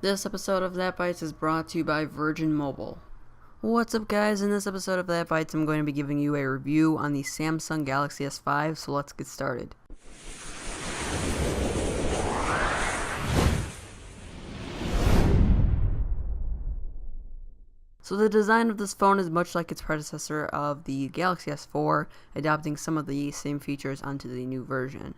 This episode of That Bites is brought to you by Virgin Mobile. What's up, guys? In this episode of That Bites, I'm going to be giving you a review on the Samsung Galaxy S5, so let's get started. So the design of this phone is much like its predecessor of the Galaxy S4, adopting some of the same features onto the new version.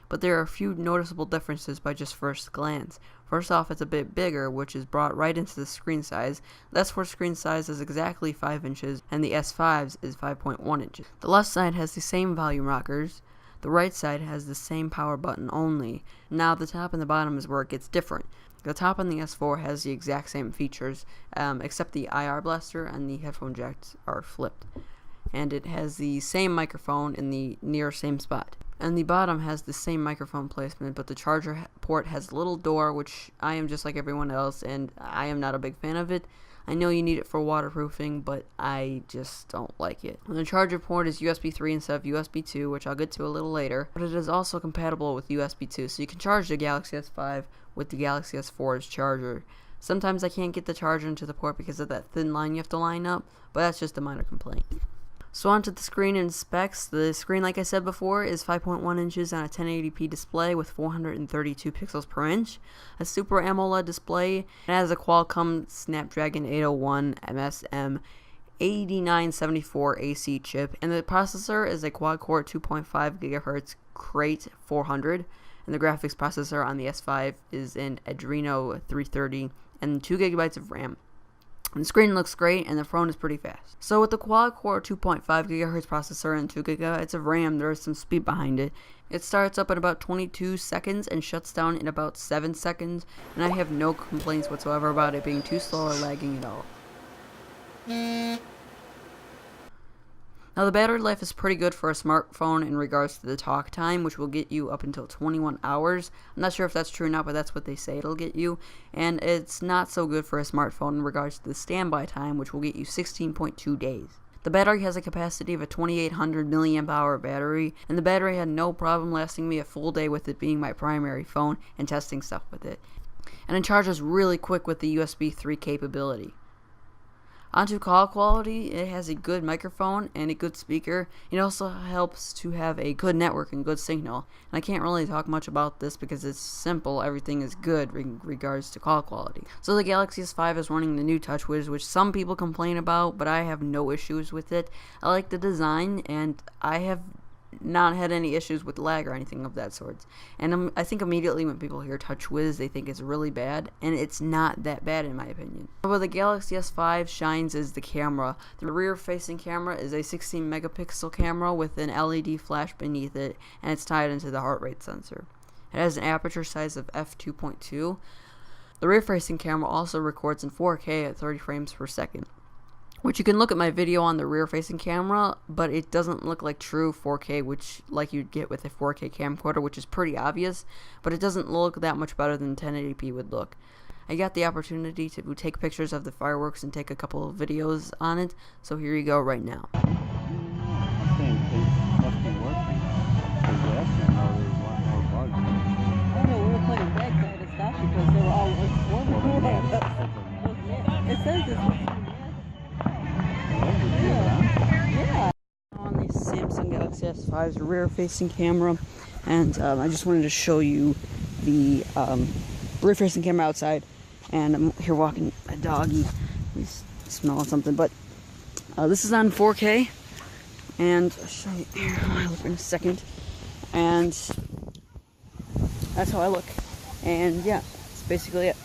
But there are a few noticeable differences by just first glance. First off, it's a bit bigger, which is brought right into the screen size. The S4 screen size is exactly 5 inches, and the S5's is 5.1 inches. The left side has the same volume rockers. The right side has the same power button only. Now the top and the bottom is where it gets different. The top on the S4 has the exact same features, except the IR blaster and the headphone jacks are flipped. And it has the same microphone in the near same spot. And the bottom has the same microphone placement, but the charger port has a little door, which I am just like everyone else, and I am not a big fan of it. I know you need it for waterproofing, but I just don't like it. And the charger port is USB 3 instead of USB 2, which I'll get to a little later, but it is also compatible with USB 2, so you can charge the Galaxy S5 with the Galaxy S4's charger. Sometimes I can't get the charger into the port because of that thin line you have to line up, but that's just a minor complaint. So onto the screen and specs. The screen, like I said before, is 5.1 inches on a 1080p display with 432 pixels per inch. A Super AMOLED display. It has a Qualcomm Snapdragon 801 MSM 8974 AC chip, and the processor is a quad-core 2.5 GHz Crate 400, and the graphics processor on the S5 is an Adreno 330 and 2 GB of RAM. And the screen looks great, and the phone is pretty fast. So with the quad-core 2.5 GHz processor and 2 GB of RAM, there is some speed behind it. It starts up in about 22 seconds and shuts down in about 7 seconds, and I have no complaints whatsoever about it being too slow or lagging at all. Now the battery life is pretty good for a smartphone in regards to the talk time, which will get you up until 21 hours. I'm not sure if that's true or not, but that's what they say it'll get you. And it's not so good for a smartphone in regards to the standby time, which will get you 16.2 days. The battery has a capacity of a 2800 mAh battery, and the battery had no problem lasting me a full day with it being my primary phone and testing stuff with it. And it charges really quick with the USB 3 capability. Onto call quality, it has a good microphone and a good speaker. It also helps to have a good network and good signal. And I can't really talk much about this because it's simple. Everything is good in regards to call quality. So the Galaxy S5 is running the new TouchWiz, which some people complain about, but I have no issues with it. I like the design, and I have not had any issues with lag or anything of that sort. And I think immediately when people hear TouchWiz, they think it's really bad, and it's not that bad in my opinion. Where the Galaxy S5 shines is the camera. The rear-facing camera is a 16 megapixel camera with an LED flash beneath it, and it's tied into the heart rate sensor. It has an aperture size of f2.2. The rear-facing camera also records in 4K at 30 frames per second. Which you can look at my video on the rear-facing camera, but it doesn't look like true 4K, which like you'd get with a 4K camcorder, which is pretty obvious, but it doesn't look that much better than 1080p would look. I got the opportunity to take pictures of the fireworks and take a couple of videos on it, so here you go right now. It says it's On the Samsung Galaxy S5's rear-facing camera, and I just wanted to show you the rear-facing camera outside. And I'm here walking a doggy. He's smelling something, but this is on 4K, and I'll show you here how I look in a second. And that's how I look. And yeah, that's basically it.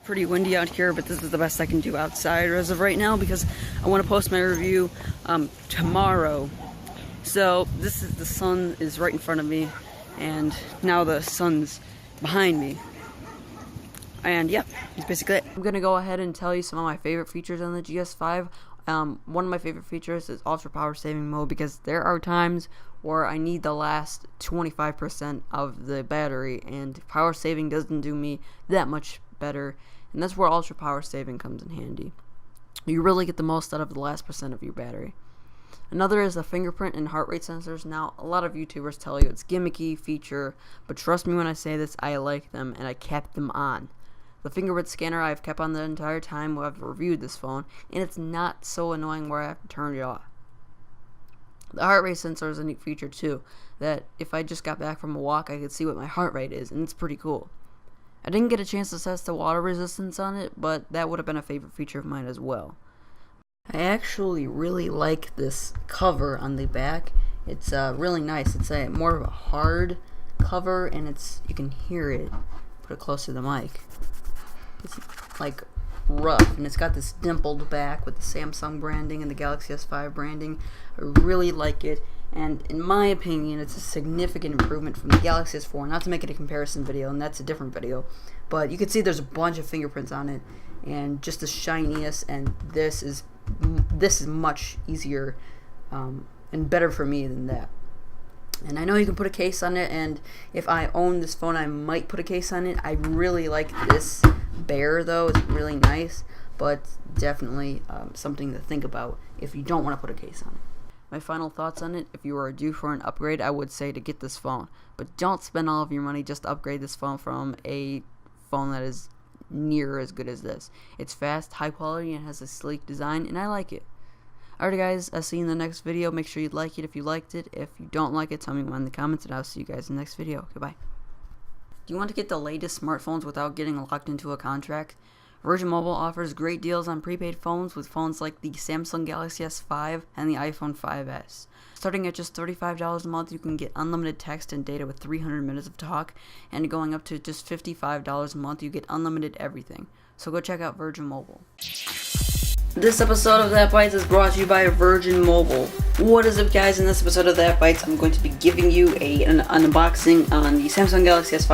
Pretty windy out here, but this is the best I can do outside as of right now because I want to post my review tomorrow. So this is, the sun is right in front of me, and now the sun's behind me. And yeah, that's basically it. I'm gonna go ahead and tell you some of my favorite features on the GS5. One of my favorite features is ultra power saving mode, because there are times where I need the last 25% of the battery, and power saving doesn't do me that much better, and that's where ultra power saving comes in handy. You really get the most out of the last percent of your battery. Another is the fingerprint and heart rate sensors. Now, a lot of YouTubers tell you it's gimmicky feature, but trust me when I say this, I like them and I kept them on. The fingerprint scanner I've kept on the entire time I've reviewed this phone, and it's not so annoying where I have to turn it off. The heart rate sensor is a neat feature too, that if I just got back from a walk, I could see what my heart rate is, and it's pretty cool. I didn't get a chance to test the water resistance on it, but that would have been a favorite feature of mine as well. I actually really like this cover on the back. It's really nice. It's more of a hard cover, and you can hear it. Put it close to the mic. It's like rough, and it's got this dimpled back with the Samsung branding and the Galaxy S5 branding. I really like it, and in my opinion, it's a significant improvement from the Galaxy S4. Not to make it a comparison video, and that's a different video, but you can see there's a bunch of fingerprints on it, and just the shiniest. And this is much easier and better for me than that. And I know you can put a case on it, and if I own this phone, I might put a case on it. I really like this bear, though. It's really nice, but definitely something to think about if you don't want to put a case on it. My final thoughts on it: if you are due for an upgrade, I would say to get this phone, but don't spend all of your money just to upgrade this phone from a phone that is near as good as this. It's fast, high quality, and has a sleek design, and I like it. Alright guys, I'll see you in the next video. Make sure you like it if you liked it. If you don't like it, tell me in the comments, and I'll see you guys in the next video. Goodbye. Do you want to get the latest smartphones without getting locked into a contract? Virgin Mobile offers great deals on prepaid phones with phones like the Samsung Galaxy S5 and the iPhone 5S. Starting at just $35 a month, you can get unlimited text and data with 300 minutes of talk, and going up to just $55 a month, you get unlimited everything. So go check out Virgin Mobile. This episode of That Bites is brought to you by Virgin Mobile. What is up, guys? In this episode of That Bites, I'm going to be giving you an unboxing on the Samsung Galaxy S5.